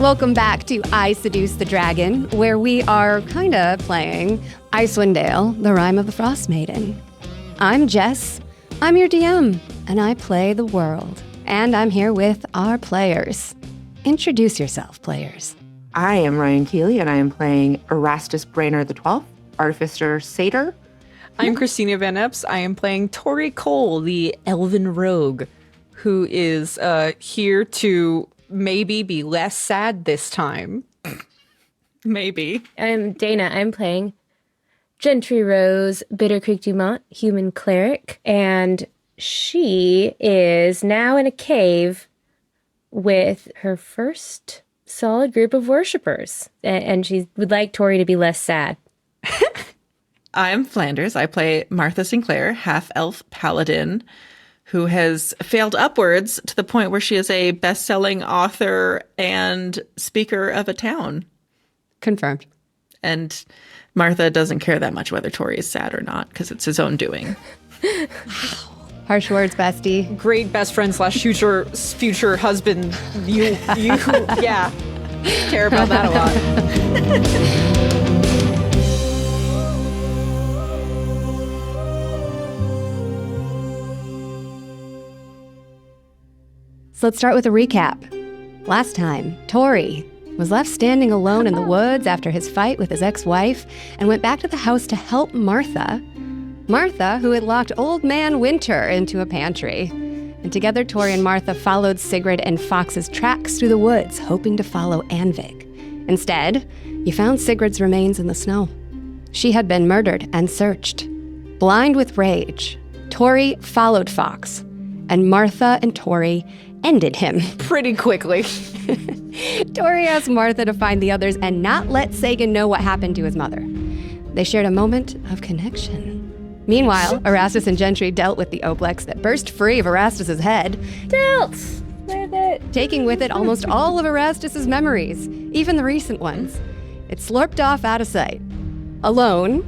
Welcome back to I Seduce the Dragon, where we are kind of playing Icewind Dale, the Rime of the Frost Maiden. I'm Jess, I'm your DM, and I play the world. And I'm here with our players. Introduce yourself, players. I am Ryan Keely, and I am playing Erastus Brainer XII, Artificer Satyr. I'm Cristina Van Epps. I am playing Tohri Cole, the Elven Rogue, who is here to maybe be less sad this time. Maybe. I'm Dana. I'm playing Gentry Rose, Bitter Creek Dumont, Human Cleric, and she is now in a cave with her first solid group of worshippers, and she would like Tohri to be less sad. I'm Flanders. I play Martha Sinclair, half-elf paladin, who has failed upwards to the point where she is a best-selling author and speaker of a town. Confirmed. And Martha doesn't care that much whether Tohri is sad or not, because it's his own doing. Harsh words, bestie. Great best friend / future husband. You, yeah, care about that a lot. So let's start with a recap. Last time, Tohri was left standing alone in the woods after his fight with his ex-wife and went back to the house to help Martha. Martha, who had locked Old Man Winter into a pantry. And together, Tohri and Martha followed Sigrid and Fox's tracks through the woods, hoping to follow Anvig. Instead, you found Sigrid's remains in the snow. She had been murdered and searched. Blind with rage, Tohri followed Fox, and Martha and Tohri ended him. Pretty quickly. Tohri asked Martha to find the others and not let Sagan know what happened to his mother. They shared a moment of connection. Meanwhile, Erastus and Gentry dealt with the Oblex that burst free of Erastus's head. Delts! Taking with it almost all of Erastus's memories, even the recent ones. It slurped off out of sight. Alone,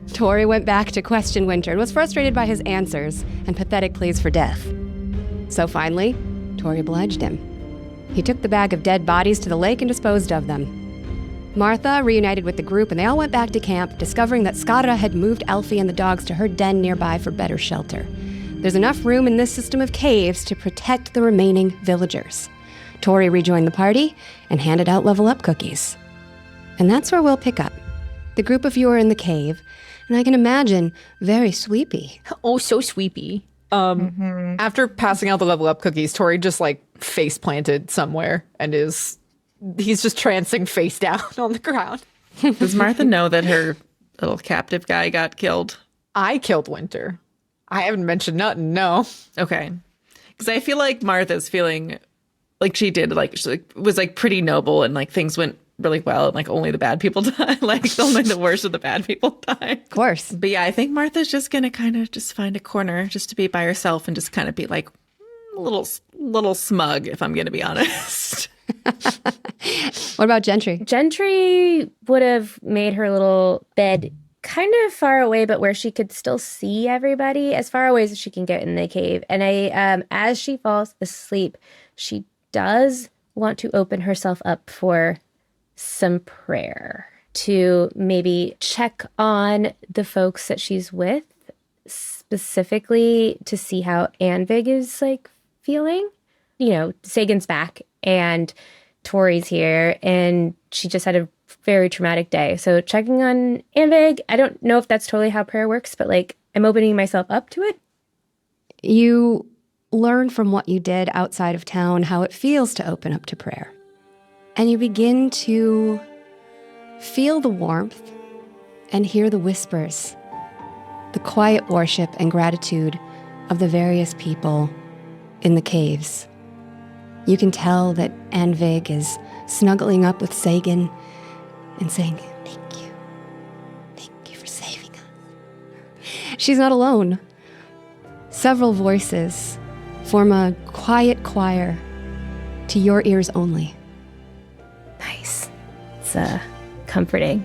Tohri went back to question Winter and was frustrated by his answers and pathetic pleas for death. So finally, Tohri obliged him. He took the bag of dead bodies to the lake and disposed of them. Martha reunited with the group and they all went back to camp, discovering that Scarborough had moved Elfie and the dogs to her den nearby for better shelter. There's enough room in this system of caves to protect the remaining villagers. Tohri rejoined the party and handed out level-up cookies. And that's where we'll pick up. The group of you are in the cave, and I can imagine very sweepy. Oh, so sweepy. After passing out the level up cookies, Tohri just like face planted somewhere and he's just trancing face down on the ground. Does Martha know that her little captive guy got killed? I killed Winter. I haven't mentioned nothing, no. Okay. Because I feel like Martha's feeling like she did, like, she was like pretty noble and like things went really well and like only the bad people die. Like only the worst of the bad people die. Of course. But yeah, I think Martha's just going to kind of just find a corner just to be by herself and just kind of be like a little smug, if I'm going to be honest. What about Gentry? Gentry would have made her little bed kind of far away, but where she could still see everybody, as far away as she can get in the cave. And as she falls asleep, she does want to open herself up for some prayer, to maybe check on the folks that she's with, specifically to see how Anvig is like feeling. You know, Sagan's back and Tohri's here and she just had a very traumatic day. So checking on Anvig, I don't know if that's totally how prayer works, but like I'm opening myself up to it. You learn from what you did outside of town how it feels to open up to prayer. And you begin to feel the warmth and hear the whispers, the quiet worship and gratitude of the various people in the caves. You can tell that Anvig is snuggling up with Sagan and saying, "Thank you. Thank you for saving us." She's not alone. Several voices form a quiet choir to your ears only. Nice. It's comforting.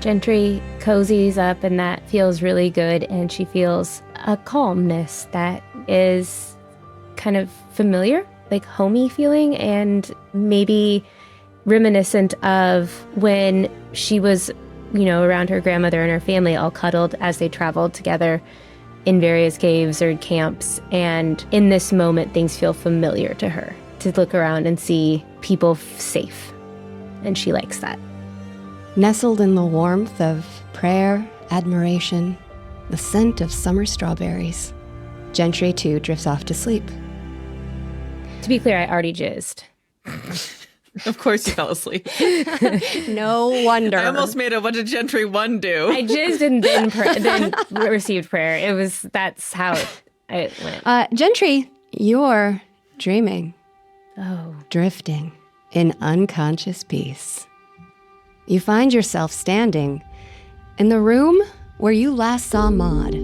Gentry cozies up and that feels really good, and she feels a calmness that is kind of familiar, like homey feeling, and maybe reminiscent of when she was, around her grandmother and her family all cuddled as they traveled together in various caves or camps. And in this moment, things feel familiar to her to look around and see people safe. And she likes that. Nestled in the warmth of prayer, admiration, the scent of summer strawberries, Gentry too drifts off to sleep. To be clear, I already jizzed. Of course you fell asleep. No wonder. I almost made a what did Gentry 1 do? I jizzed and then received prayer. That's how it went. Gentry, you're dreaming, Oh. drifting in unconscious peace. You find yourself standing in the room where you last saw Maud,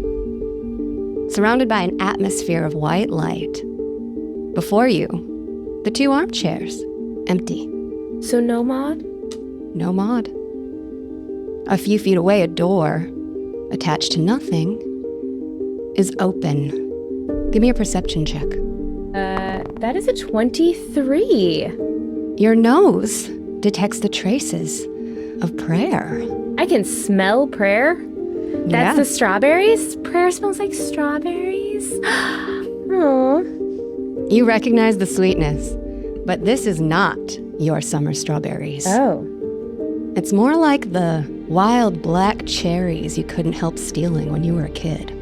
surrounded by an atmosphere of white light. Before you, the 2 armchairs, empty. So no Maud? No Maud. A few feet away, a door, attached to nothing, is open. Give me a perception check. That is a 23. Your nose detects the traces of prayer. I can smell prayer. That's Yeah. the strawberries? Prayer smells like strawberries. Aww. You recognize the sweetness, but this is not your summer strawberries. Oh. It's more like the wild black cherries you couldn't help stealing when you were a kid.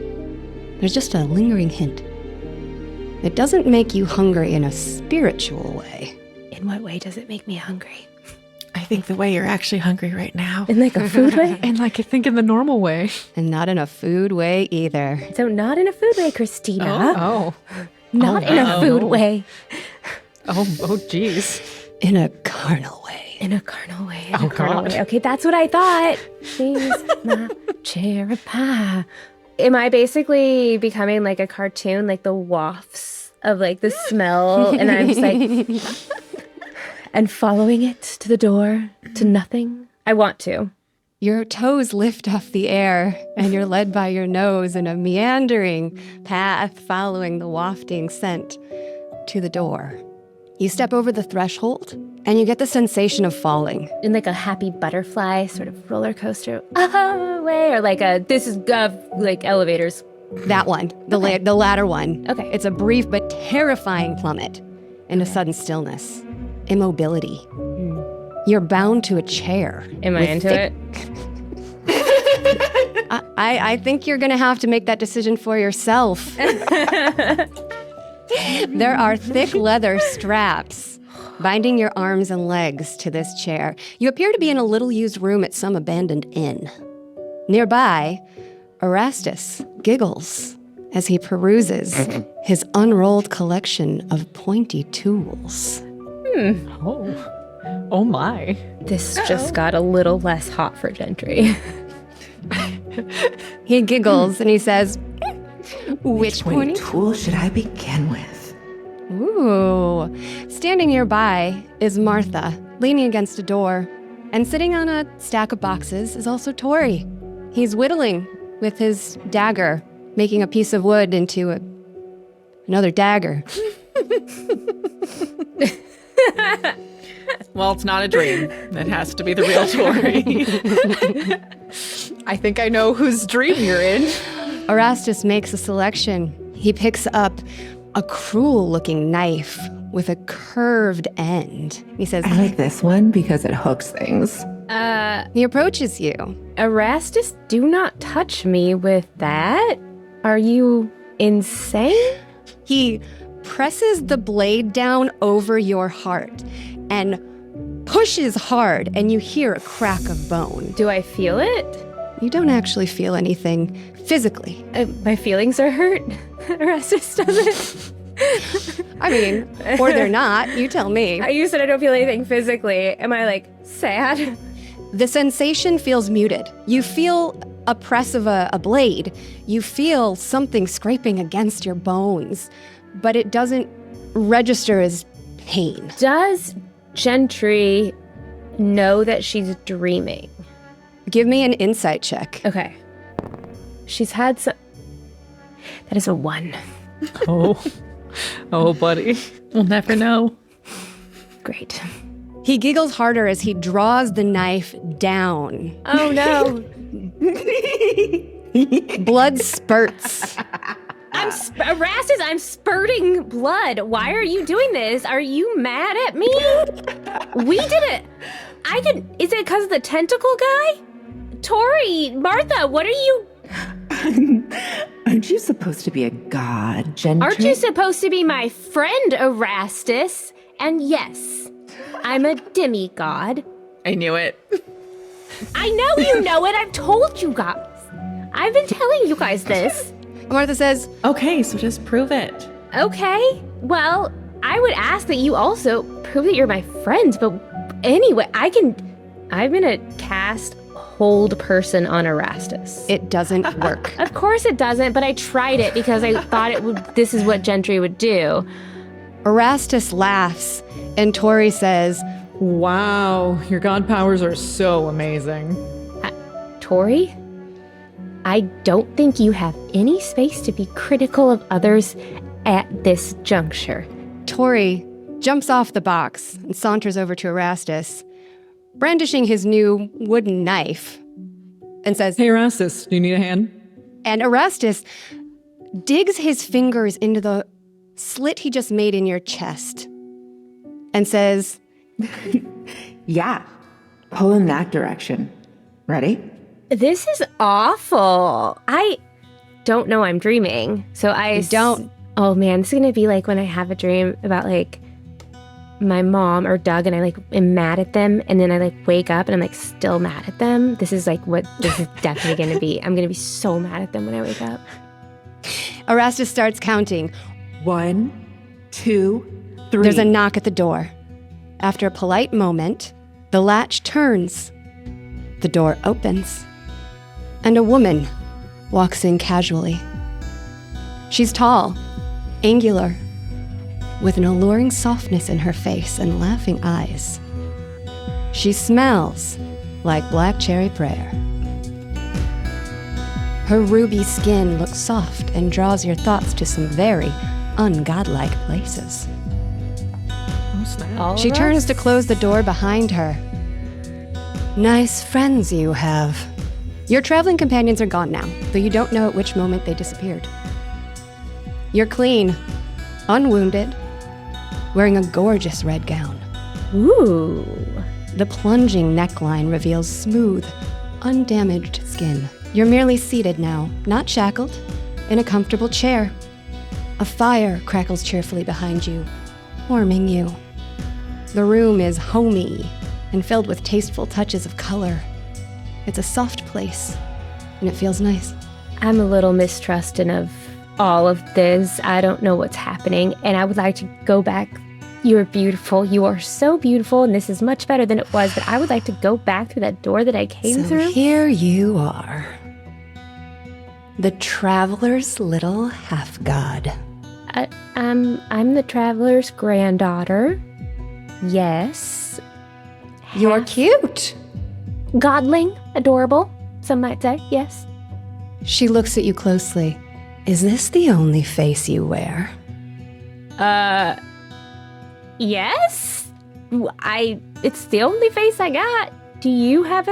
There's just a lingering hint. It doesn't make you hungry in a spiritual way. In what way does it make me hungry? I think the way you're actually hungry right now. In like a food way? And I think in the normal way. And not in a food way either. So not in a food way, Cristina. Oh. Not in a food way. Oh, geez. In a carnal way. In a carnal way. In Oh, a carnal God. way. Okay, that's what I thought. She's my cherry pie. Am I basically becoming like a cartoon, like the wafts of like the smell? And I'm just like, and following it to the door, to nothing? I want to. Your toes lift off the air, and you're led by your nose in a meandering path following the wafting scent to the door. You step over the threshold, and you get the sensation of falling. In like a happy butterfly sort of roller coaster way, or like this is like elevators. That one, the latter one. Okay. It's a brief but terrifying plummet into sudden stillness, immobility. You're bound to a chair. Am I with into thick- it? I think you're going to have to make that decision for yourself. There are thick leather straps binding your arms and legs to this chair. You appear to be in a little-used room at some abandoned inn. Nearby, Erastus giggles as he peruses his unrolled collection of pointy tools. Oh my. This just got a little less hot for Gentry. He giggles and he says, "Which pointy tool should I begin with? Ooh. Standing nearby is Martha, leaning against a door. And sitting on a stack of boxes is also Tohri. He's whittling with his dagger, making a piece of wood into another dagger. Well, it's not a dream. It has to be the real Tohri. I think I know whose dream you're in. Erastus makes a selection. He picks up a cruel-looking knife with a curved end. He says, I like this one because it hooks things. he approaches you. Erastus, do not touch me with that. Are you insane? He presses the blade down over your heart and pushes hard, and you hear a crack of bone. Do I feel it? You don't actually feel anything physically. My feelings are hurt. Erastus doesn't. I mean, or they're not. You tell me. You said I don't feel anything physically. Am I like sad? The sensation feels muted. You feel a press of a blade. You feel something scraping against your bones, but it doesn't register as pain. Does Gentry know that she's dreaming? Give me an insight check. Okay. She's had some. That is a 1. Oh, buddy. We'll never know. Great. He giggles harder as he draws the knife down. Oh no. Blood spurts. Erastus, I'm spurting blood. Why are you doing this? Are you mad at me? We did it. Is it because of the tentacle guy? Tohri, Martha, what are you? Aren't you supposed to be a god, Gentry? Aren't you supposed to be my friend, Erastus? And yes, I'm a demigod. I knew it. I know you know it. I've told you guys. I've been telling you guys this. Martha says, Okay, so just prove it. Okay, well, I would ask that you also prove that you're my friends, but anyway, I'm gonna cast Hold Person on Erastus. it doesn't work. Of course it doesn't, but I tried it because I thought this is what Gentry would do. Erastus laughs, and Tohri says, Wow, your god powers are so amazing. Tohri, I don't think you have any space to be critical of others at this juncture. Tohri jumps off the box and saunters over to Erastus, brandishing his new wooden knife, and says, Hey, Erastus, do you need a hand? and Erastus digs his fingers into the slit he just made in your chest and says, Yeah. Pull in that direction. Ready? This is awful. I don't know I'm dreaming. So I don't. Oh man, this is going to be like when I have a dream about like my mom or Doug and I like am mad at them and then I like wake up and I'm like still mad at them. This is like what this is definitely going to be. I'm going to be so mad at them when I wake up. Erastus starts counting. 1, 2, 3. There's a knock at the door. After a polite moment, the latch turns. The door opens, and a woman walks in casually. She's tall, angular, with an alluring softness in her face and laughing eyes. She smells like black cherry prayer. Her ruby skin looks soft and draws your thoughts to some very ungodlike places. Oh, snap. All She of turns us? to close the door behind her. Nice friends you have. Your traveling companions are gone now, though you don't know at which moment they disappeared. You're clean, unwounded, wearing a gorgeous red gown. Ooh. The plunging neckline reveals smooth, undamaged skin. You're merely seated now, not shackled, in a comfortable chair. A fire crackles cheerfully behind you, warming you. The room is homey and filled with tasteful touches of color. It's a soft place, and it feels nice. I'm a little mistrusting of all of this. I don't know what's happening, and I would like to go back. You are beautiful. You are so beautiful, and this is much better than it was, but I would like to go back through that door that I came So through. here you are. The traveler's little half-god. I'm the traveler's granddaughter. Yes. You're cute. Godling, adorable, some might say, yes. She looks at you closely. Is this the only face you wear? Yes? It's the only face I got. Do you have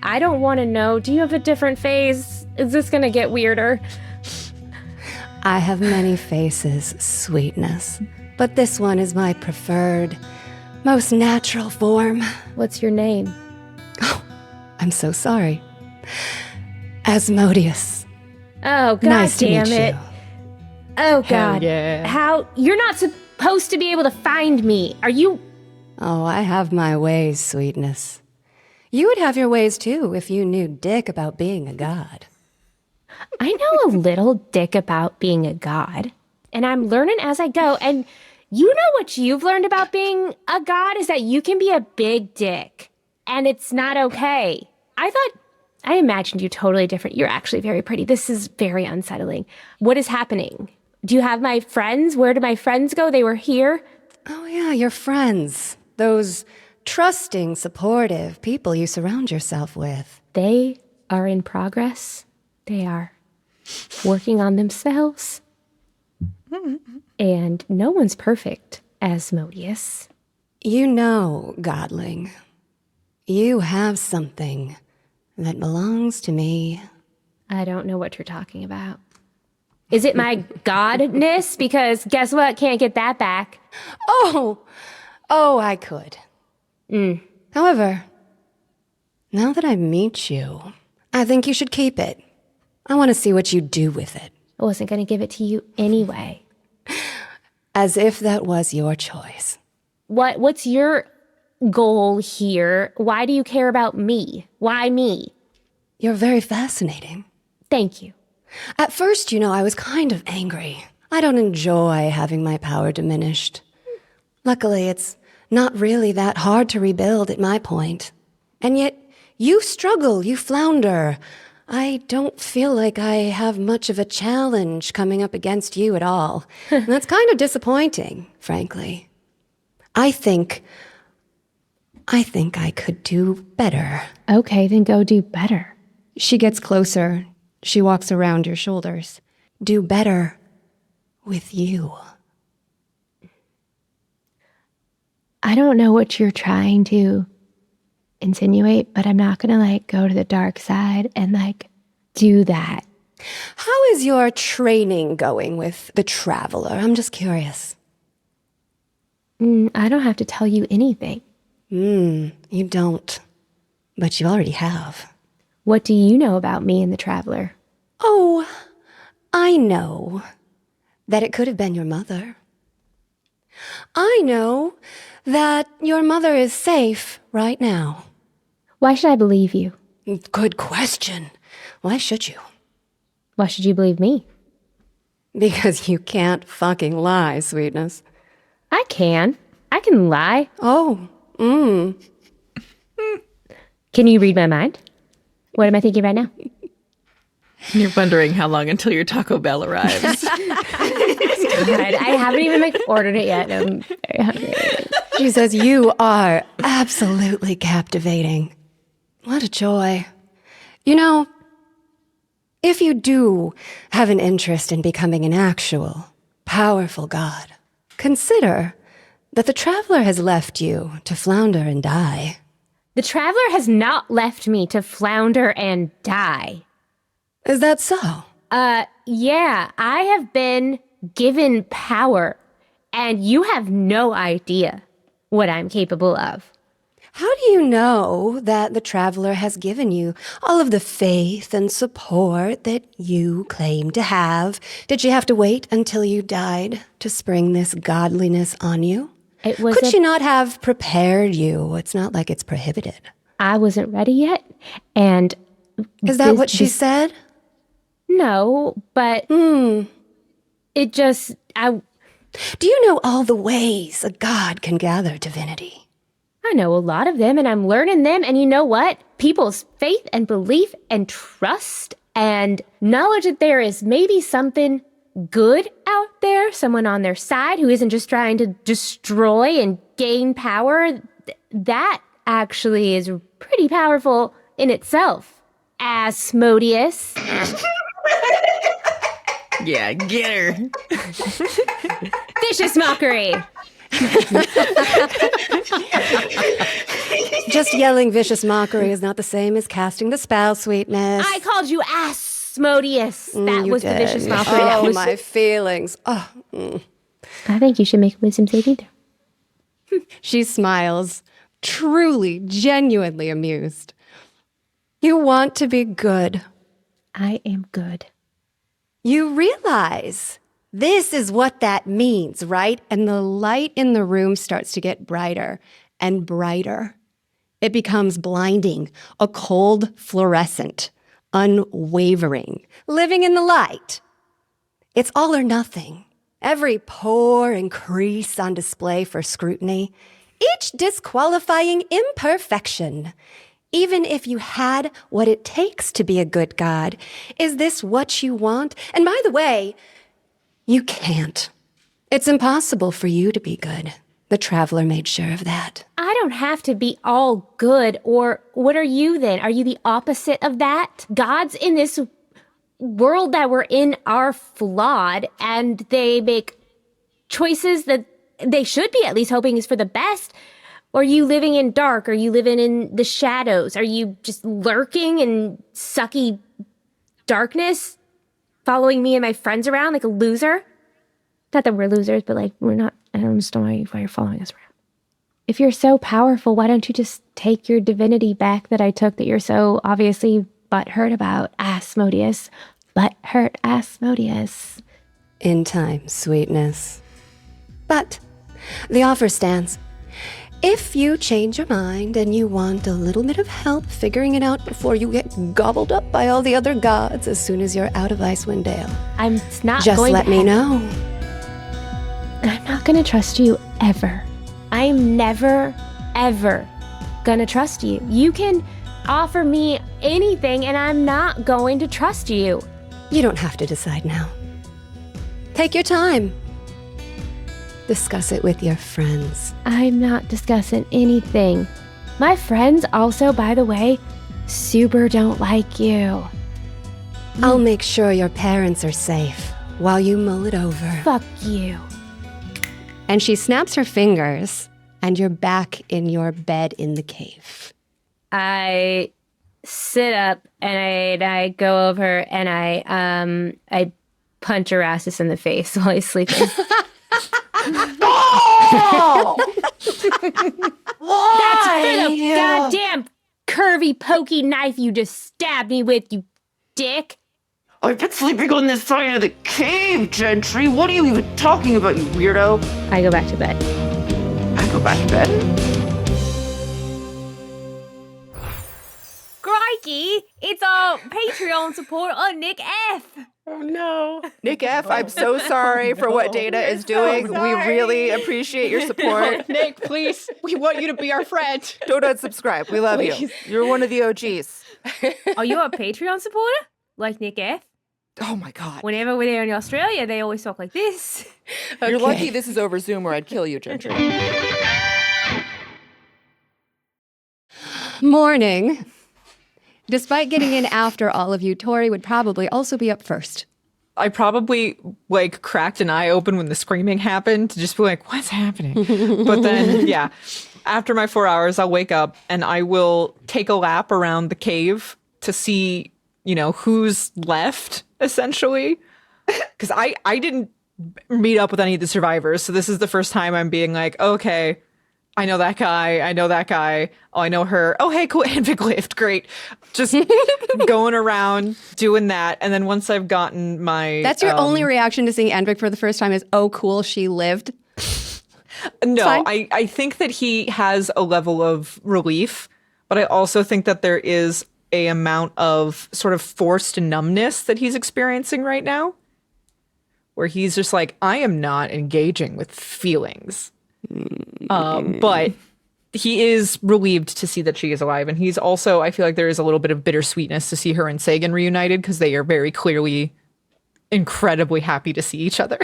I don't want to know. Do you have a different face? Is this gonna get weirder? I have many faces, sweetness, but this one is my preferred, most natural form. What's your name? I'm so sorry. Asmodeus. Oh, god Nice to damn meet it. you. Oh, Hell god. yeah. How? You're not supposed to be able to find me. Are you? Oh, I have my ways, sweetness. You would have your ways too if you knew dick about being a god. I know a little dick about being a god, and I'm learning as I go. And you know what you've learned about being a god is that you can be a big dick, and it's not okay. I imagined you totally different. You're actually very pretty. This is very unsettling. What is happening? Do you have my friends? Where did my friends go? They were here. Oh yeah, your friends. Those trusting, supportive people you surround yourself with. They are in progress. They are working on themselves. And no one's perfect, Asmodeus. You know, Godling, you have something that belongs to me. I don't know what you're talking about. Is it my godness? Because guess what? Can't get that back. Oh, I could. However, now that I meet you, I think you should keep it. I want to see what you do with it. I wasn't going to give it to you anyway. As if that was your choice. What's your goal here? Why do you care about me? Why me? You're very fascinating. Thank you. At first, I was kind of angry. I don't enjoy having my power diminished. Luckily, it's not really that hard to rebuild at my point. And yet, you struggle, you flounder. I don't feel like I have much of a challenge coming up against you at all. And that's kind of disappointing, frankly. I think I could do better. Okay, then go do better. She gets closer. She walks around your shoulders. Do better with you. I don't know what you're trying to insinuate, but I'm not gonna go to the dark side and do that. How is your training going with the Traveler? I'm just curious. I don't have to tell you anything. You don't. But you already have. What do you know about me and the Traveler? Oh, I know that it could have been your mother. I know that your mother is safe right now. Why should I believe you? Good question. Why should you? Why should you believe me? Because you can't fucking lie, sweetness. I can. I can lie. Oh, Can you read my mind? What am I thinking right now? You're wondering how long until your Taco Bell arrives. God, I haven't even ordered it yet. I'm very hungry. She says, you are absolutely captivating. What a joy. If you do have an interest in becoming an actual, powerful god, consider that the Traveler has left you to flounder and die. The Traveler has not left me to flounder and die. Is that so? Yeah, I have been given power, and you have no idea what I'm capable of. How do you know that the Traveler has given you all of the faith and support that you claim to have? Did she have to wait until you died to spring this godliness on you? Could she not have prepared you? It's not like it's prohibited. I wasn't ready yet, and... Is that what she said? No, but... It just... Do you know all the ways a god can gather divinity? I know a lot of them, and I'm learning them, and you know what? People's faith and belief and trust and knowledge that there is maybe something good out there, someone on their side who isn't just trying to destroy and gain power, that actually is pretty powerful in itself. Asmodeus. Yeah, get her. Vicious mockery. Just yelling vicious mockery is not the same as casting the spell, sweetness. I called you Asmodeus. That was the vicious mockery. Oh, That was my feelings. Oh. I think you should make a wisdom saving throw. She smiles, truly, genuinely amused. You want to be good. I am good. You realize this is what that means, right? And the light in the room starts to get brighter and brighter. It becomes blinding, a cold fluorescent, unwavering, living in the light. It's all or nothing. Every pore and crease on display for scrutiny, each disqualifying imperfection. Even if you had what it takes to be a good god, is this what you want? And by the way, you can't. It's impossible for you to be good. The Traveler made sure of that. I don't have to be all good, or what are you then? Are you the opposite of that? Gods in this world that we're in are flawed, and they make choices that they should be at least hoping is for the best. Or are you living in dark? Are you living in the shadows? Are you just lurking in sucky darkness, following me and my friends around like a loser? Not that we're losers, but like we're not. I don't understand why you're following us around. If you're so powerful, why don't you just take your divinity back that I took that you're so obviously butthurt about, Asmodeus? Butthurt Asmodeus. In time, sweetness. But the offer stands. If you change your mind and you want a little bit of help figuring it out before you get gobbled up by all the other gods as soon as you're out of Icewind Dale, I'm not just going let to me know. I'm not going to trust you ever. I'm never, ever going to trust you. You can offer me anything and I'm not going to trust you. You don't have to decide now. Take your time. Discuss it with your friends. I'm not discussing anything. My friends also, by the way, super don't like you. I'll make sure your parents are safe while you mull it over. Fuck you. And she snaps her fingers, and you're back in your bed in the cave. I sit up and I go over and I punch Erastus in the face while he's sleeping. Oh! That's for the goddamn curvy, pokey knife you just stabbed me with, you dick. I've been sleeping on this side of the cave, Gentry. What are you even talking about, you weirdo? I go back to bed. I go back to bed. Crikey, it's our Patreon support on Nick F. Oh no. Nick F., I'm so sorry for what Dana is doing. We really appreciate your support. Nick, please, we want you to be our friend. Don't unsubscribe. We love you. You're one of the OGs. Are you a Patreon supporter? Like Nick F? Oh my God. Whenever we're there in Australia, they always talk like this. You're lucky this is over Zoom or I'd kill you, Gentry. Morning. Despite getting in after all of you, Tohri would probably also be up first. I probably like cracked an eye open when the screaming happened to just be like, what's happening? But then, yeah, after my 4 hours, I'll wake up and I will take a lap around the cave to see, who's left, essentially. Because I didn't meet up with any of the survivors. So this is the first time I'm being like, okay, I know that guy. I know that guy. Oh, I know her. Oh, hey, cool. Anvik lift. Great. Just going around doing that. And then once I've gotten my... That's your only reaction to seeing Anvik for the first time is, oh, cool, she lived? No, I think that he has a level of relief, but I also think that there is a amount of sort of forced numbness that he's experiencing right now, where he's just like, I am not engaging with feelings. But he is relieved to see that she is alive. And he's also, I feel like there is a little bit of bittersweetness to see her and Sagan reunited because they are very clearly incredibly happy to see each other.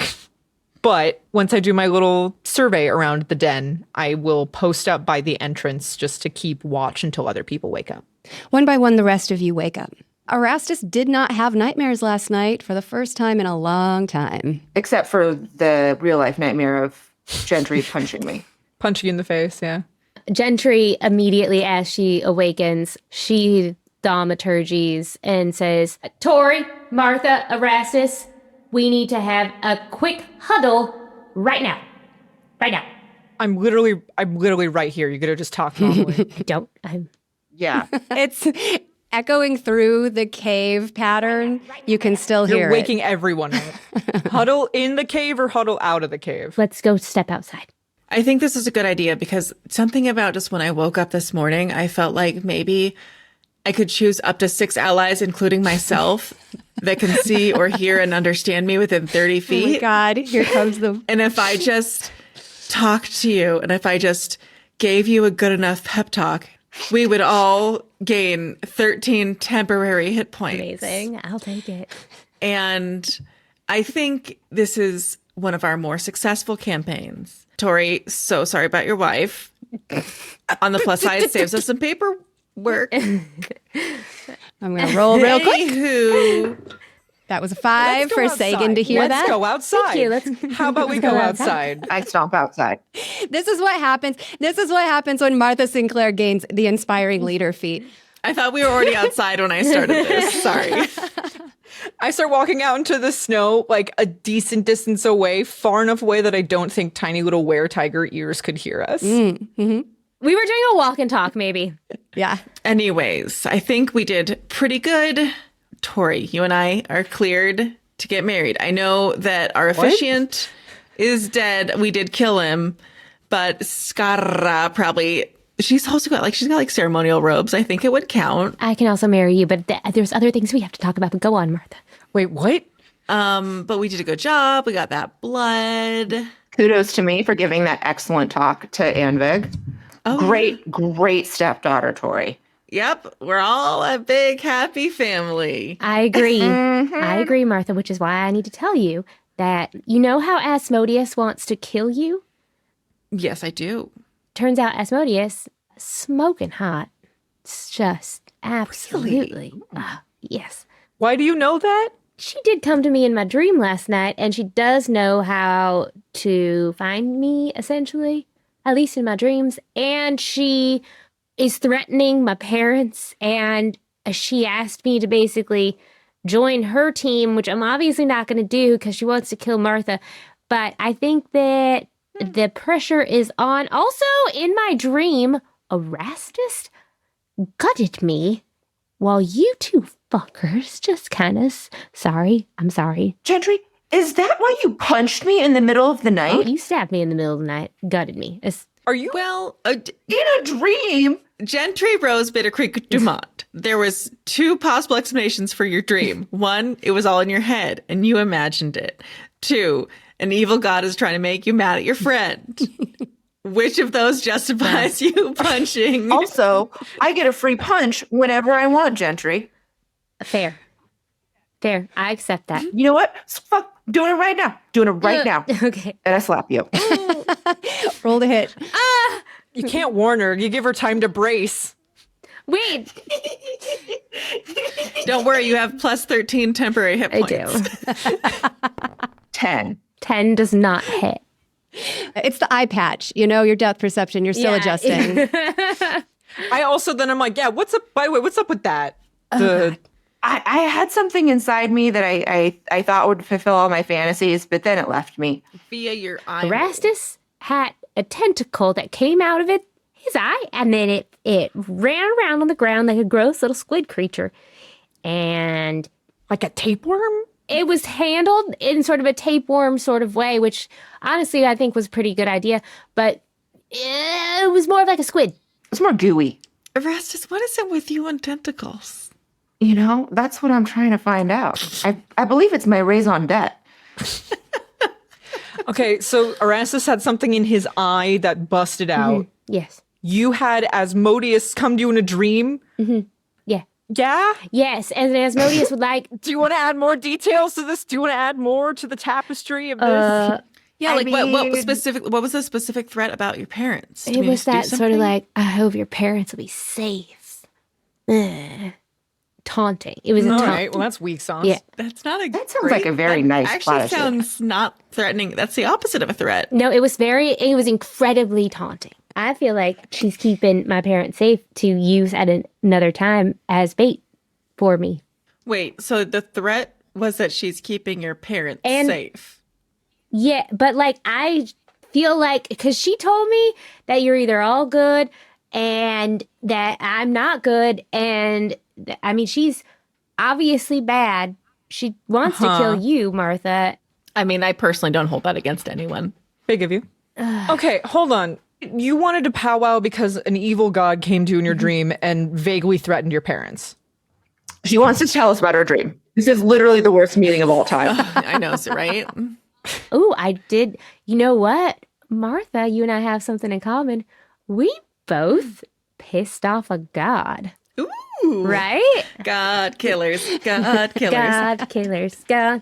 But once I do my little survey around the den, I will post up by the entrance just to keep watch until other people wake up. One by one, the rest of you wake up. Erastus did not have nightmares last night for the first time in a long time. Except for the real-life nightmare of Gentry punching me. Punching you in the face, yeah. Gentry, immediately as she awakens, she thaumaturgies and says, Tohri, Martha, Erastus, we need to have a quick huddle right now. Right now. I'm literally right here. You're gonna just talk normally. Don't. Yeah. It's echoing through the cave pattern. You can still hear You're waking it. everyone up. Huddle in the cave or huddle out of the cave? Let's go step outside. I think this is a good idea because something about just when I woke up this morning, I felt like maybe I could choose up to 6 allies, including myself, that can see or hear and understand me within 30 feet. Oh my God, here comes the... And if I just talked to you and if I just gave you a good enough pep talk, we would all gain 13 temporary hit points. Amazing. I'll take it. And I think this is one of our more successful campaigns. Tohri, so sorry about your wife. On the plus side, it saves us some paperwork. I'm going to roll real quick. Anywho, That was a 5 for Sagan to hear Let's that. go outside. Thank you. How about we go outside? I stomp outside. This is what happens. This is what happens when Martha Sinclair gains the inspiring leader feat. I thought we were already outside when I started this. Sorry. I start walking out into the snow like a decent distance away, far enough away that I don't think tiny little were-tiger ears could hear us. We were doing a walk and talk, maybe. Yeah. Anyways, I think we did pretty good. Tohri, you and I are cleared to get married. I know that our officiant is dead. We did kill him, but Scarra probably... She's got ceremonial robes. I think it would count. I can also marry you, but there's other things we have to talk about. But go on, Martha. Wait, what? But we did a good job. We got that blood. Kudos to me for giving that excellent talk to Anvig. Oh, Great stepdaughter, Tohri. Yep, we're all a big happy family. I agree. I agree, Martha, which is why I need to tell you that you know how Asmodeus wants to kill you? Yes, I do. Turns out Asmodeus, smoking hot. It's just absolutely. Yes. Why do you know that? She did come to me in my dream last night, and she does know how to find me, essentially, at least in my dreams. And she is threatening my parents, and she asked me to basically join her team, which I'm obviously not going to do because she wants to kill Martha. But I think that the pressure is on. Also, in my dream, Erastus gutted me while you two fuckers just kind of... I'm sorry. Gentry, is that why you punched me in the middle of the night? Oh, you stabbed me in the middle of the night. Gutted me. Are you? Well, In a dream? Gentry Rose Bitter Creek Dumont. There was 2 possible explanations for your dream. 1, it was all in your head and you imagined it. 2, an evil god is trying to make you mad at your friend. Which of those justifies you punching? Also, I get a free punch whenever I want, Gentry. Fair. I accept that. You know what? Fuck, doing it right now. Doing it right now. Okay. And I slap you. Roll to hit. You can't warn her. You give her time to brace. Wait. Don't worry, you have plus 13 temporary hit I points. do. 10. 10 does not hit. It's the eye patch. You know, your depth perception. You're still Yeah. adjusting. I'm like, yeah, what's up? By the way, what's up with that? I had something inside me that I thought would fulfill all my fantasies, but then it left me. Via your eye. Erastus had a tentacle that came out of his eye, and then it ran around on the ground like a gross little squid creature. And Like a tapeworm? it was handled in sort of a tapeworm sort of way, which honestly I think was a pretty good idea. But it was more of like a squid. It's more gooey. Erastus, what is it with you and tentacles? You know, that's what I'm trying to find out. I believe it's my raison d'etre. Okay, so Erastus had something in his eye that busted out. Yes. You had Asmodeus come to you in a dream? Yeah. Yeah? Yes. And Asmodeus would like... Do you want to add more details to this? Do you want to add more to the tapestry of this? Yeah, I like what mean- what was the specific threat about your parents? It was that sort of like, I hope your parents will be safe. Taunting. It was a All taunt. right, well, that's weak sauce. Yeah. That's not a That sounds like a very nice actually platitude. sounds not threatening. That's the opposite of a threat. No, it was incredibly taunting. I feel like she's keeping my parents safe to use at another time as bait for me. Wait, so the threat was that she's keeping your parents And- safe. Yeah, but like I feel like because she told me that you're either all good and that I'm not good, and I mean she's obviously bad. She wants to kill you, Martha. I mean, I personally don't hold that against anyone. Big of you. Okay, hold on. You wanted to powwow because an evil god came to you in your dream and vaguely threatened your parents. She wants to tell us about her dream. This is literally the worst meeting of all time. I know, so right? Oh, I did. You know what? Martha, you and I have something in common. We both pissed off a god. Ooh. Right? God killers. God killers. God killers. God.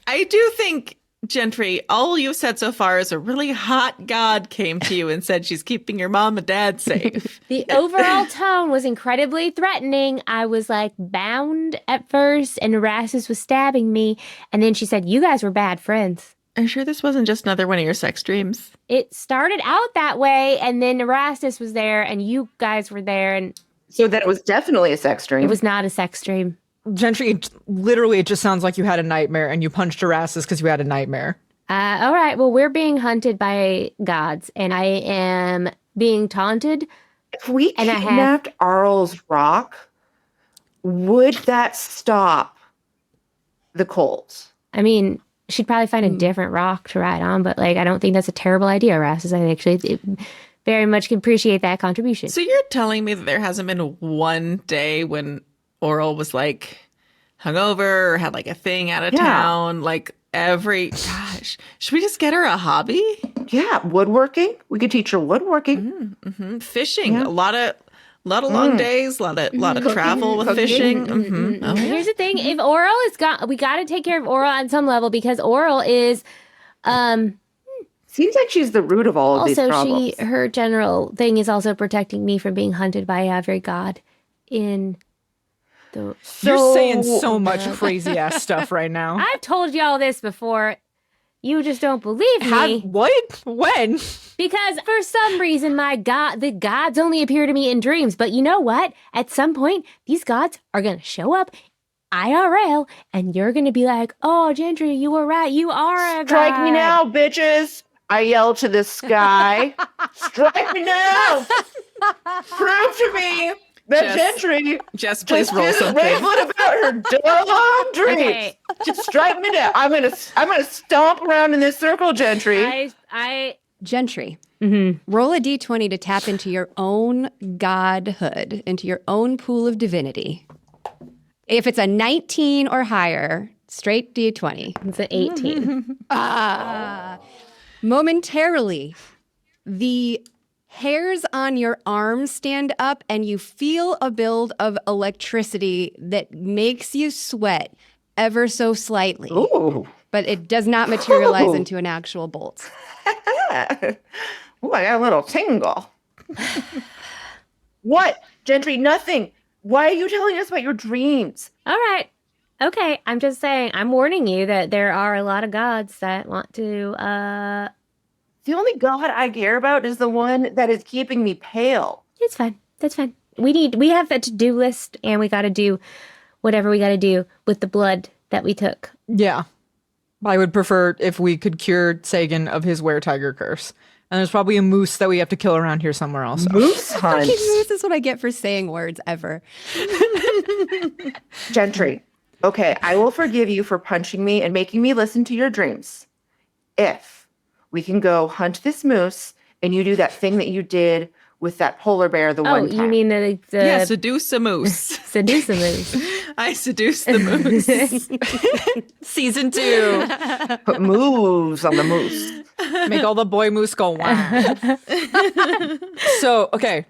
I do think Gentry, all you've said so far is a really hot god came to you and said she's keeping your mom and dad safe. The overall tone was incredibly threatening. I was like bound at first, and Erastus was stabbing me. And then she said, "You guys were bad friends." Are you sure this wasn't just another one of your sex dreams? It started out that way, and then Erastus was there, and you guys were there, and So that it was definitely a sex dream. it was not a sex dream. Gentry, it just sounds like you had a nightmare and you punched Erastus because you had a nightmare. All right, well, we're being hunted by gods, and I am being taunted. If we And I have- kidnapped Arl's rock, would that stop the Coles? I mean, she'd probably find a different rock to ride on, but like, I don't think that's a terrible idea, Erastus. I actually very much can appreciate that contribution. So you're telling me that there hasn't been one day when Oral was like hungover or had like a thing out of town, like gosh, should we just get her a hobby? Yeah, woodworking. We could teach her woodworking. Fishing, a lot of long days, a lot of travel with fishing. Oh, yeah. Here's the thing: if Oral is gone, we got to take care of Oral on some level because Oral is, Seems like she's the root of all of these also problems. her general thing is also protecting me from being hunted by every god in the. You're saying so much crazy ass stuff right now. I've told y'all this before. You just don't believe me. What? When? Because for some reason, the gods only appear to me in dreams. But you know what? At some point, these gods are going to show up IRL, and you're going to be like, "Oh, Gentry, you were right. You are a Strike god." me now, bitches. I yell to the sky. Strike me now. Prove to me that Gentry Jess, please roll isn't something. rambling about her dumb dreams. Okay. Just strike me down. I'm gonna stomp around in this circle, Gentry. Gentry. Roll a d20 to tap into your own godhood, into your own pool of divinity. If it's a 19 or higher, straight d20. It's an 18. Momentarily, the hairs on your arms stand up and you feel a build of electricity that makes you sweat ever so slightly. Ooh. But it does not materialize Ooh. into an actual bolt. Ooh, I got a little tingle. What? Gentry, nothing. Why are you telling us about your dreams? All right. Okay. I'm just saying, I'm warning you that there are a lot of gods that want to, The only god I care about is the one that is keeping me pale. it's fine. That's fine. We have a to-do list, and we got to do whatever we got to do with the blood that we took. Yeah. I would prefer if we could cure Sagan of his were-tiger curse. And there's probably a moose that we have to kill around here somewhere else. Moose hunt. This is what I get for saying words ever. Gentry, okay, I will forgive you for punching me and making me listen to your dreams. If we can go hunt this moose and you do that thing that you did with that polar bear the one time. You mean the Yeah, seduce a moose. seduce a moose? I seduced the moose. Season 2. Put moves on the moose. Make all the boy moose go wow. So, okay.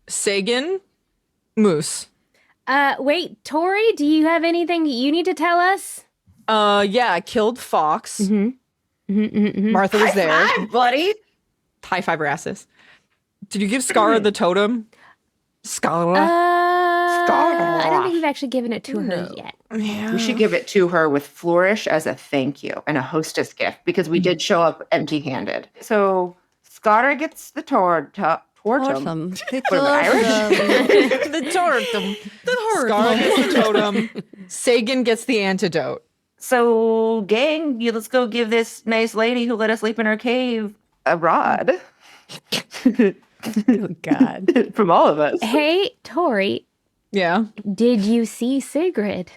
Sagan, moose. Wait, Tohri, do you have anything you need to tell us? Yeah, I killed Fox. Martha was there. Hi, buddy. High five, Erastus. Did you give Scar the totem? Scar? I don't think we've actually given it to her yet. We should give it to her with flourish as a thank you and a hostess gift because we did show up empty-handed. So Scotter gets the totem. Awesome. The totem. Scar gets the totem. Sagan gets the antidote. So, gang, let's go give this nice lady who let us sleep in her cave a rod. Oh, God. From all of us. Hey, Tohri, Yeah. did you see Sigrid?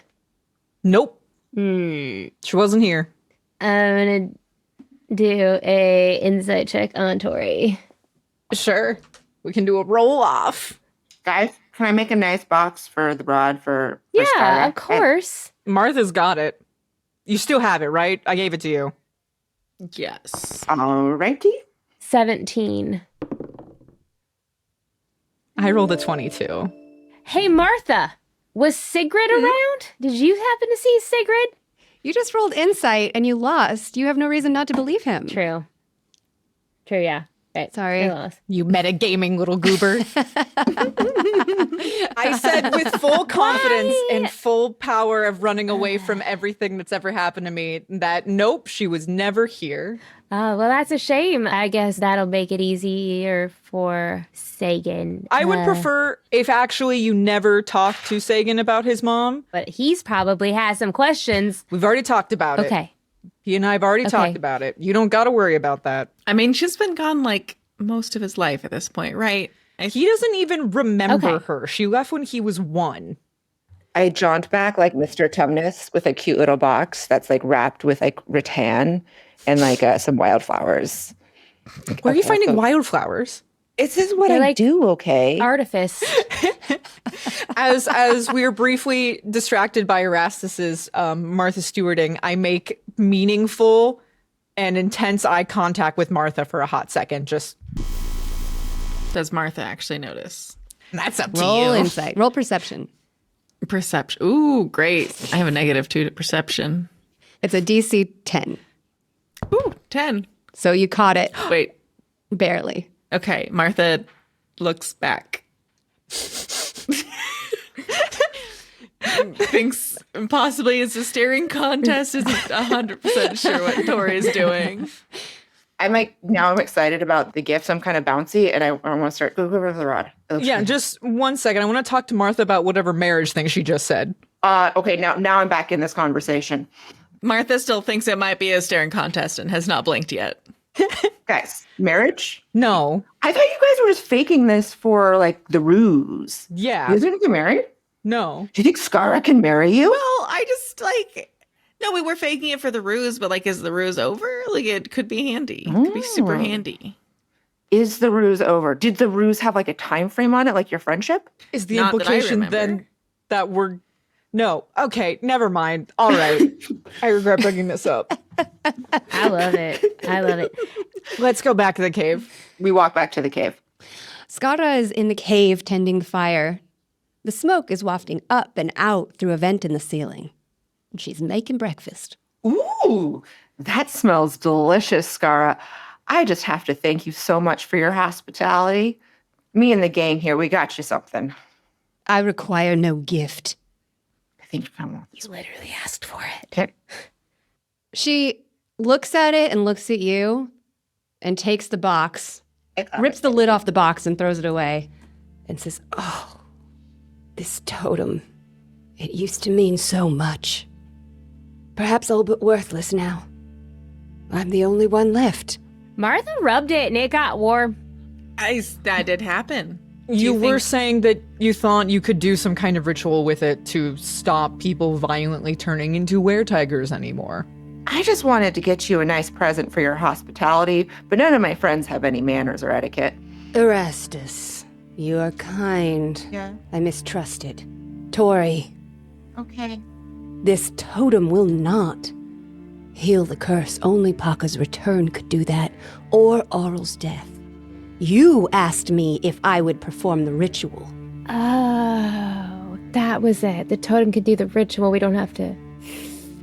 Nope. She wasn't here. I'm gonna do a insight check on Tohri. Sure. We can do a roll off. Guys, can I make a nice box for the rod for Yeah, Scotter? of course. Martha's got it. You still have it, right? I gave it to you. Yes. Alrighty. 17. I rolled a 22. Hey, Martha, was Sigrid around? Did you happen to see Sigrid? You just rolled insight and you lost. You have no reason not to believe him. True, yeah. Right. Sorry. I lost. You metagaming little goober. I said with full confidence and full power of running away from everything that's ever happened to me that nope, she was never here. Oh, well, that's a shame. I guess that'll make it easier for Sagan. I would prefer if actually you never talked to Sagan about his mom. But he's probably has some questions. We've already talked about it. Okay. He and I have already talked about it. You don't got to worry about that. I mean, she's been gone like most of his life at this point, right? He doesn't even remember her. She left when he was 1. I jaunt back like Mr. Tumnus with a cute little box that's like wrapped with like rattan and like some wildflowers. Where are you finding wildflowers? This is what They're I like do, okay? Artifice. As we were briefly distracted by Erastus's Martha stewarding, I make meaningful and intense eye contact with Martha for a hot second. Just Does Martha actually notice? that's up to Roll you. insight. Roll perception. Perception. Ooh, great. I have a -2 to perception. It's a DC 10. Ooh, 10. So you caught it Wait. barely. Okay. Martha looks back. Thinks possibly it's a staring contest. Isn't 100% sure what Tori's doing. I'm excited about the gifts. I'm kind of bouncy and I want to start go over the rod. Yeah, just 1 second. I want to talk to Martha about whatever marriage thing she just said. Okay, now I'm back in this conversation. Martha still thinks it might be a staring contest and has not blinked yet. Guys, marriage? No. I thought you guys were just faking this for like the ruse. Yeah. You guys gonna get married? No. Do you think Skara can marry you? Well, I just like, no, we were faking it for the ruse, but like, is the ruse over? Like, it could be handy. It could be super handy. Is the ruse over? Did the ruse have like a time frame on it, like your friendship? Is the Not that I implication then remember. that we're... No. Okay, never mind. All right. I regret bringing this up. I love it. Let's go back to the cave. We walk back to the cave. Skara is in the cave tending the fire. The smoke is wafting up and out through a vent in the ceiling. And she's making breakfast. Ooh, that smells delicious, Skara. I just have to thank you so much for your hospitality. Me and the gang here, we got you something. I require no gift. I think you kind of want You literally asked for it. Okay. She looks at it and looks at you and takes the box, rips the lid off the box and throws it away and says, "Oh, this totem. It used to mean so much. Perhaps all but worthless now. I'm the only one left." Martha rubbed it and it got warm. That did happen. You were think- saying that you thought you could do some kind of ritual with it to stop people violently turning into were-tigers anymore. I just wanted to get you a nice present for your hospitality, but none of my friends have any manners or etiquette. Erastus, you are kind. Yeah. I mistrusted. Tohri, Okay. this totem will not heal the curse. Only Paka's return could do that, or Aurel's death. You asked me if I would perform the ritual. Oh, that was it. The totem could do the ritual. We don't have to.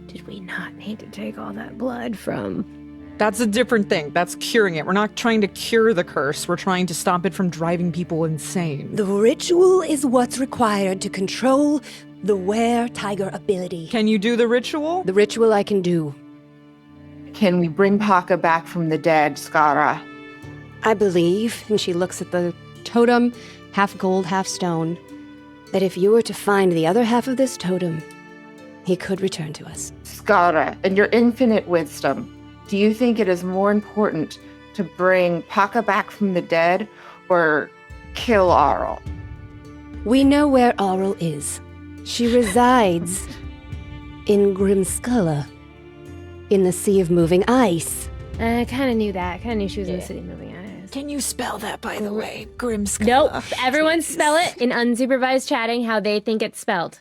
Did we not need to take all that blood from? That's a different thing. That's curing it. We're not trying to cure the curse. We're trying to stop it from driving people insane. The ritual is what's required to control the were-tiger ability. Can you do the ritual? The ritual I can do. Can we bring Paka back from the dead, Skara? I believe, and she looks at the totem, half gold, half stone, that if you were to find the other half of this totem, he could return to us. Skara, in your infinite wisdom, do you think it is more important to bring Paka back from the dead or kill Aurel? We know where Aurel is. She resides in Grimskulla, in the Sea of Moving Ice. I kind of knew that. I kind of knew she was in the city moving eyes. Can you spell that, by the way? Grimskulla. Nope. Everyone spell it in unsupervised chatting how they think it's spelled.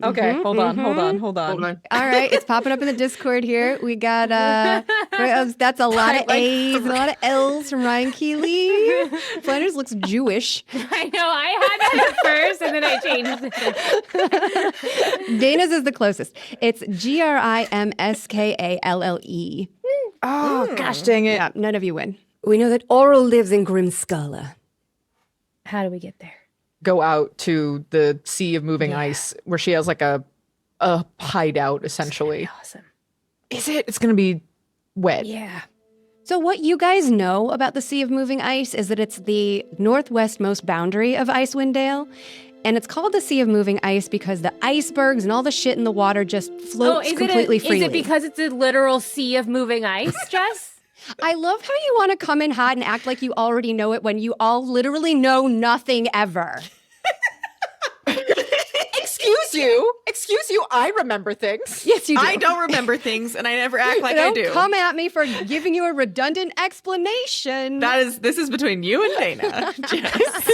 Okay, hold on. Hold on. All right, it's popping up in the Discord here. We got that's a lot of A's and a lot of L's from Ryan Keely. Flanders looks Jewish. I know. I had that at first, and then I changed it. Dana's is the closest. It's Grimskale. Oh, gosh dang it. Yeah, none of you win. We know that Oral lives in Grimskala. How do we get there? Go out to the Sea of Moving Ice where she has like a hideout, essentially. Awesome. Is it? It's going to be wet. Yeah. So what you guys know about the Sea of Moving Ice is that it's the northwestmost boundary of Icewind Dale. And it's called the Sea of Moving Ice because the icebergs and all the shit in the water just floats completely freely. Is it because it's a literal sea of moving ice, Jess? I love how you want to come in hot and act like you already know it when you all literally know nothing ever. Excuse you, I remember things. Yes, you do. I don't remember things, and I never act like I do. Don't come at me for giving you a redundant explanation. This is between you and Dana. Jess.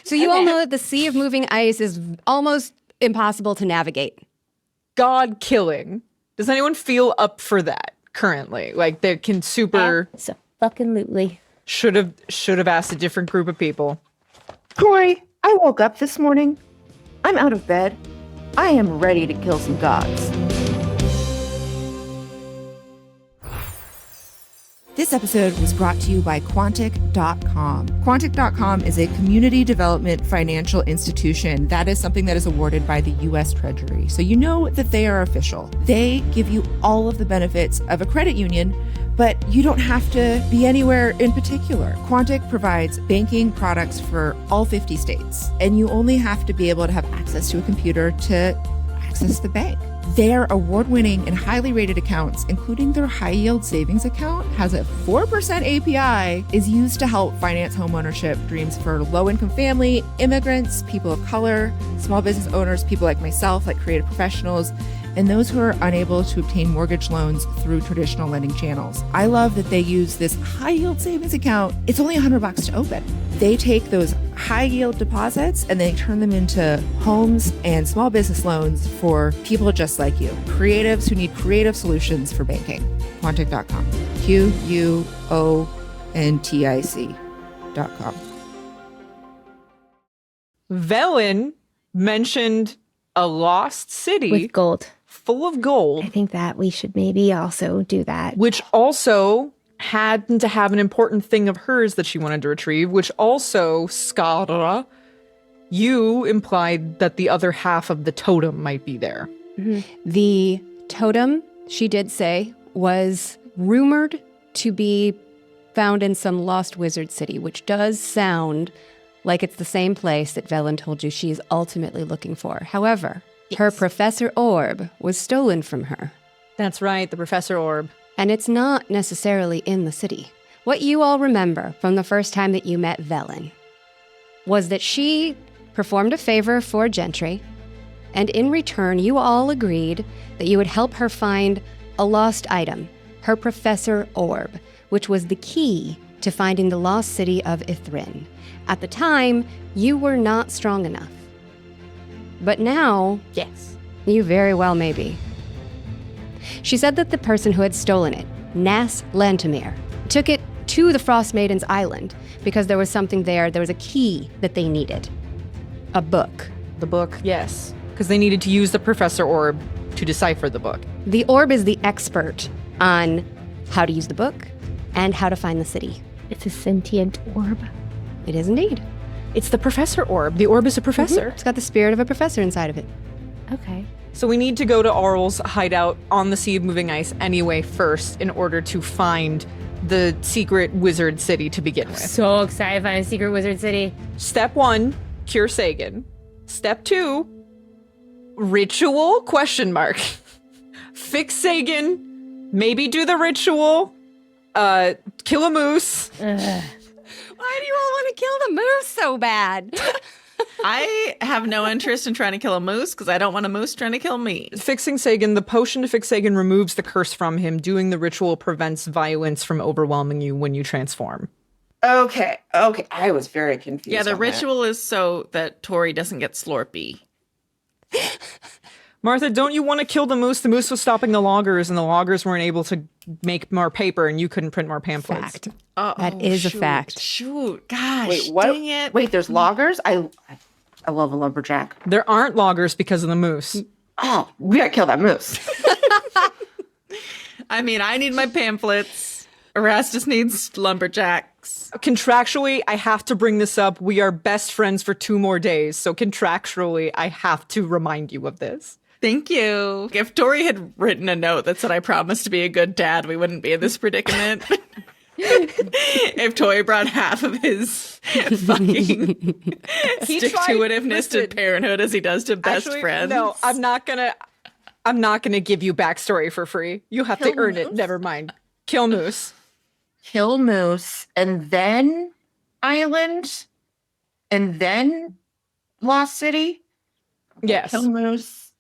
So you all know that the Sea of Moving Ice is almost impossible to navigate. God killing. Does anyone feel up for that currently? Like they can super So fucking lootly. should have asked a different group of people. Tori, I woke up this morning. I'm out of bed. I am ready to kill some gods. This episode was brought to you by Quantic.com. Quantic.com is a community development financial institution that is something that is awarded by the U.S. Treasury. So you know that they are official. They give you all of the benefits of a credit union, but you don't have to be anywhere in particular. Quantic provides banking products for all 50 states, and you only have to be able to have access to a computer to access the bank. Their award-winning and highly rated accounts, including their high-yield savings account, has a 4% API, is used to help finance homeownership dreams for low-income family, immigrants, people of color, small business owners, people like myself, like creative professionals, and those who are unable to obtain mortgage loans through traditional lending channels. I love that they use this high-yield savings account. It's only $100 to open. They take those high-yield deposits and they turn them into homes and small business loans for people just like you, creatives who need creative solutions for banking. Quantic.com. QUONTIC.com. Velen mentioned a lost city With gold. full of gold, I think that we should maybe also do that. which also happened to have an important thing of hers that she wanted to retrieve, which also, Scarborough, you implied that the other half of the totem might be there. The totem, she did say, was rumored to be found in some lost wizard city, which does sound like it's the same place that Velen told you she is ultimately looking for. However, her Professor Orb was stolen from her, That's right, the Professor Orb. and it's not necessarily in the city. What you all remember from the first time that you met Velen was that she performed a favor for Gentry, and in return, you all agreed that you would help her find a lost item, her Professor Orb, which was the key to finding the lost city of Ithrin. At the time, you were not strong enough. But now, Yes. you very well may be. She said that the person who had stolen it, Nas Lantamir, took it to the Frost Maiden's island because there was something there. There was a key that they needed. A book. The book, yes. Because they needed to use the Professor Orb to decipher the book. The orb is the expert on how to use the book and how to find the city. It's a sentient orb. It is indeed. It's the Professor Orb. The orb is a professor. It's got the spirit of a professor inside of it. Okay. So we need to go to Aural's hideout on the Sea of Moving Ice anyway first in order to find the secret wizard city to begin with. So excited to find a secret wizard city. Step 1, cure Sagan. Step 2, ritual ? Fix Sagan, maybe do the ritual, kill a moose. Why do you all want to kill the moose so bad? I have no interest in trying to kill a moose because I don't want a moose trying to kill me. Fixing Sagan, the potion to fix Sagan removes the curse from him. Doing the ritual prevents violence from overwhelming you when you transform. Okay. I was very confused. Yeah, the on that. ritual is so that Tohri doesn't get slurpy. Martha, don't you want to kill the moose? The moose was stopping the loggers, and the loggers weren't able to make more paper, and you couldn't print more pamphlets. Fact. Oh, That is a shoot, fact. Shoot. Gosh. Wait, what? Dang it. Wait, there's loggers? I love a lumberjack. There aren't loggers because of the moose. Oh, we gotta kill that moose. I mean, I need my pamphlets. Erastus needs lumberjacks. Contractually, I have to bring this up. We are best friends for 2 more days. So contractually, I have to remind you of this. Thank you. If Tohri had written a note that said I promised to be a good dad, we wouldn't be in this predicament. If Tohri brought half of his fucking stick-to-itiveness to parenthood as he does to best friends. No, I'm not gonna give you backstory for free. You have to earn it. Never mind. Kill moose. Kill moose, and then island, and then Lost City. Yes. Kill moose.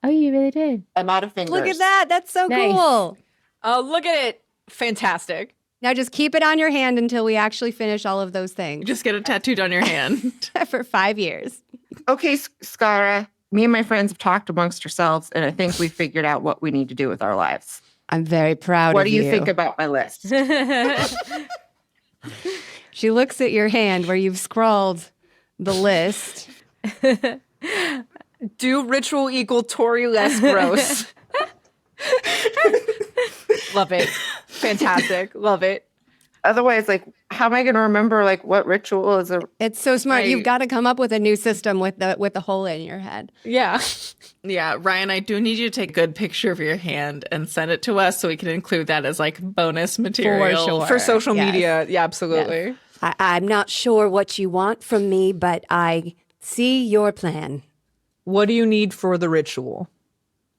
Oh, you really did. I'm out of fingers. Look at that. That's so Nice. cool. Oh, look at it. Fantastic. Now just keep it on your hand until we actually finish all of those things Just get it tattooed on your hand. for 5 years. Okay, Skara, me and my friends have talked amongst ourselves, and I think we figured out what we need to do with our lives. I'm very proud What of do you think about my list? She looks at your hand where you've scrawled the list. Do ritual equal Tohri less gross. Love it. Fantastic. Love it. Otherwise, like, how am I going to remember, like, what ritual is a... It's so smart. Right. You've got to come up with a new system with the hole in your head. Yeah. Yeah, Ryan, I do need you to take a good picture of your hand and send it to us so we can include that as like bonus material. sure. For social Yes. media. Yeah, absolutely. I'm not sure what you want from me, but I see your plan. What do you need for the ritual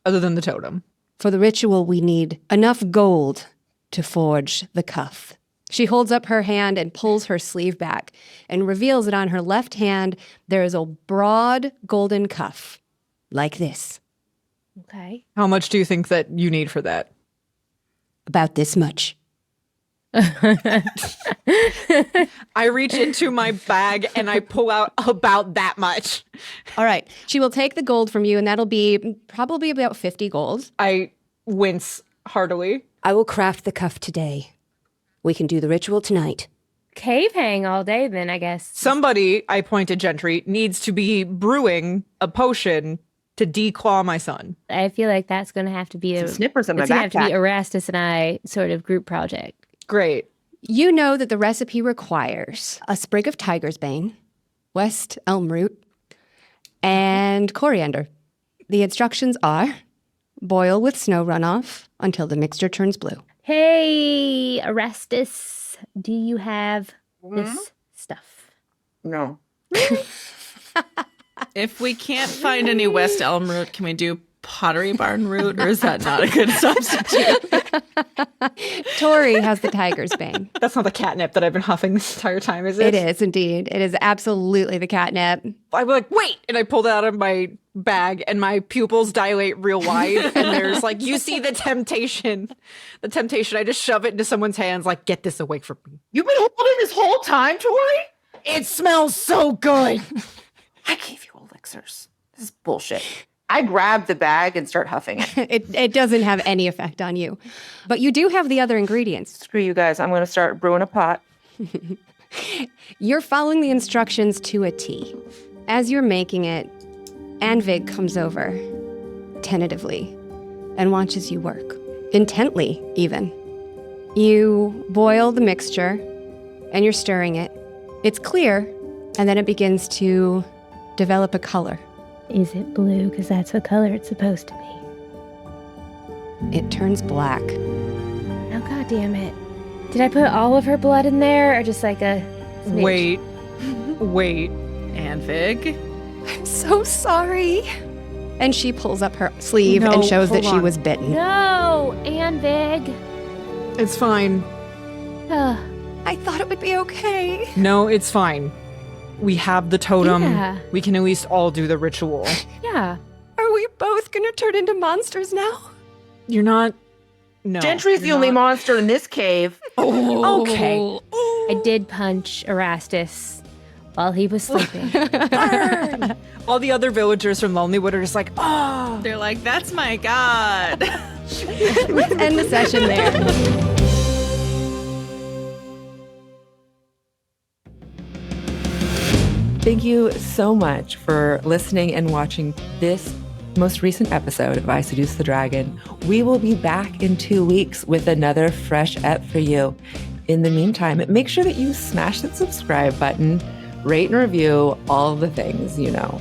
other than the totem? For the ritual, we need enough gold to forge the cuff. She holds up her hand and pulls her sleeve back and reveals that on her left hand, there is a broad golden cuff, like this, Okay. How much do you think that you need for that? about this much. I reach into my bag and I pull out about that much. All right. She will take the gold from you, and that'll be probably about 50 gold. I wince heartily. I will craft the cuff today. We can do the ritual tonight. Cave hang all day then, I guess. Somebody, I point to Gentry, needs to be brewing a potion to declaw my son. I feel like that's going to have to be Some snippers in my it's gonna have to be backpack. Erastus and I sort of group project. Great. You know that the recipe requires a sprig of tiger's bane, west elm root, and coriander. The instructions are boil with snow runoff until the mixture turns blue. Hey, Erastus, do you have this stuff? No. If we can't find any West Elm root, can we do Pottery Barn root, or is that not a good substitute? Tohri has the tiger's bane. That's not the catnip that I've been huffing this entire time, is it? It is indeed. It is absolutely the catnip. I'm like, wait! And I pulled it out of my bag and my pupils dilate real wide. And there's like, you see the temptation. The temptation. I just shove it into someone's hands, like, get this away from me. You've been holding this whole time, Tohri? It smells so good. I gave you elixirs. This is bullshit. I grab the bag and start huffing it. It doesn't have any effect on you. But you do have the other ingredients. Screw you guys. I'm going to start brewing a pot. You're following the instructions to a T. As you're making it, Anvig comes over, tentatively, and watches you work. Intently, even. You boil the mixture, and you're stirring it. It's clear, and then it begins to develop a color. Is it blue? Because that's what color it's supposed to be. It turns black. Oh, God damn it. Did I put all of her blood in there or just like a smidge? Wait. And Vig. I'm so sorry. And she pulls up her sleeve No, and shows that hold she on. was bitten. No, Anvig. It's fine. Ugh. I thought it would be okay. No, it's fine. We have the totem. Yeah. We can at least all do the ritual. Yeah. Are we both gonna turn into monsters now? You're not. No. Gentry's the you're only not. monster in this cave. Okay. I did punch Erastus while he was sleeping. All the other villagers from Lonelywood are just like, oh. They're like, that's my god. Let's end the session there. Thank you so much for listening and watching this most recent episode of I Seduce the Dragon. We will be back in 2 weeks with another fresh ep for you. In the meantime, make sure that you smash that subscribe button, rate and review, all the things, you know.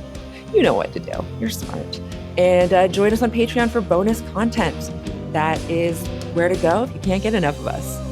You know what to do. You're smart. And join us on Patreon for bonus content. That is where to go if you can't get enough of us.